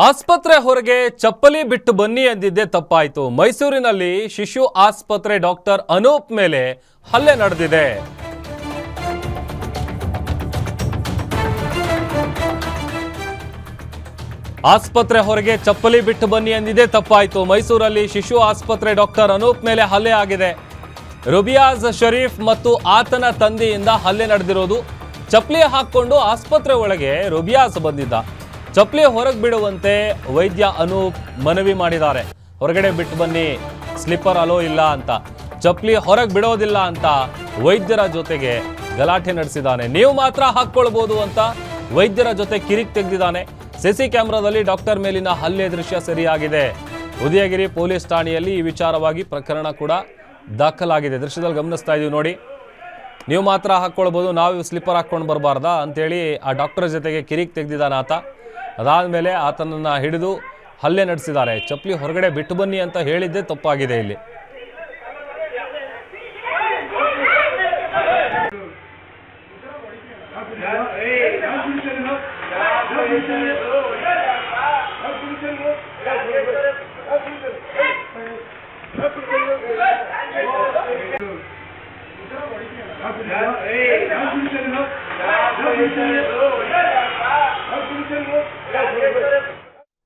ಆಸ್ಪತ್ರೆ ಹೊರಗೆ ಚಪ್ಪಲಿ ಬಿಟ್ಟು ಬನ್ನಿ ಎಂದಿದ್ದೇ ತಪ್ಪಾಯಿತು. ಮೈಸೂರಿನಲ್ಲಿ ಶಿಶು ಆಸ್ಪತ್ರೆ ಡಾಕ್ಟರ್ ಅನೂಪ್ ಮೇಲೆ ಹಲ್ಲೆ ನಡೆದಿದೆ. ಆಸ್ಪತ್ರೆ ಹೊರಗೆ ಚಪ್ಪಲಿ ಬಿಟ್ಟು ಬನ್ನಿ ಎಂದಿದ್ದೇ ತಪ್ಪಾಯಿತು. ಮೈಸೂರಲ್ಲಿ ಶಿಶು ಆಸ್ಪತ್ರೆ ಡಾಕ್ಟರ್ ಅನೂಪ್ ಮೇಲೆ ಹಲ್ಲೆ ಆಗಿದೆ. ರುಬಿಯಾಜ್ ಶರೀಫ್ ಮತ್ತು ಆತನ ತಂದೆಯಿಂದ ಹಲ್ಲೆ ನಡೆದಿರೋದು. ಚಪ್ಪಲಿ ಹಾಕೊಂಡು ಆಸ್ಪತ್ರೆ ಒಳಗೆ ರುಬಿಯಾಜ್ ಬಂದಿದ್ದ. ಚಪ್ಪಲಿ ಹೊರಗೆ ಬಿಡುವಂತೆ ವೈದ್ಯ ಅನೂಪ್ ಮನವಿ ಮಾಡಿದ್ದಾರೆ. ಹೊರಗಡೆ ಬಿಟ್ಟು ಬನ್ನಿ, ಸ್ಲಿಪ್ಪರ್ ಅಲೋ ಇಲ್ಲ ಅಂತ, ಚಪ್ಪಲಿ ಹೊರಗೆ ಬಿಡೋದಿಲ್ಲ ಅಂತ ವೈದ್ಯರ ಜೊತೆಗೆ ಗಲಾಟೆ ನಡೆಸಿದ್ದಾನೆ. ನೀವು ಮಾತ್ರ ಹಾಕ್ಕೊಳ್ಬೋದು ಅಂತ ವೈದ್ಯರ ಜೊತೆ ಕಿರಿಕ್ ತೆಗೆದಿದ್ದಾನೆ. ಸಿಸಿ ಕ್ಯಾಮೆರಾದಲ್ಲಿ ಡಾಕ್ಟರ್ ಮೇಲಿನ ಹಲ್ಲೆ ದೃಶ್ಯ ಸರಿಯಾಗಿದೆ. ಉದಯಗಿರಿ ಪೊಲೀಸ್ ಠಾಣೆಯಲ್ಲಿ ಈ ವಿಚಾರವಾಗಿ ಪ್ರಕರಣ ಕೂಡ ದಾಖಲಾಗಿದೆ. ದೃಶ್ಯದಲ್ಲಿ ಗಮನಿಸ್ತಾ ಇದೀವಿ ನೋಡಿ. ನೀವು ಮಾತ್ರ ಹಾಕ್ಕೊಳ್ಬೋದು, ನಾವು ಸ್ಲಿಪ್ಪರ್ ಹಾಕ್ಕೊಂಡು ಬರಬಾರ್ದಾ ಅಂತೇಳಿ ಆ ಡಾಕ್ಟರ್ ಜೊತೆಗೆ ಕಿರಿಕ್ ತೆಗೆದಿದ್ದಾನೆ ಆತ. ಅದಾದಮೇಲೆ ಆತನನ್ನು ಹಿಡಿದು ಹಲ್ಲೆ ನಡೆಸಿದ್ದಾರೆ. ಚಪ್ಪಲಿ ಹೊರಗಡೆ ಬಿಟ್ಟು ಬನ್ನಿ ಅಂತ ಹೇಳಿದ್ದೇ ತಪ್ಪಾಗಿದೆ ಇಲ್ಲಿ. Hey,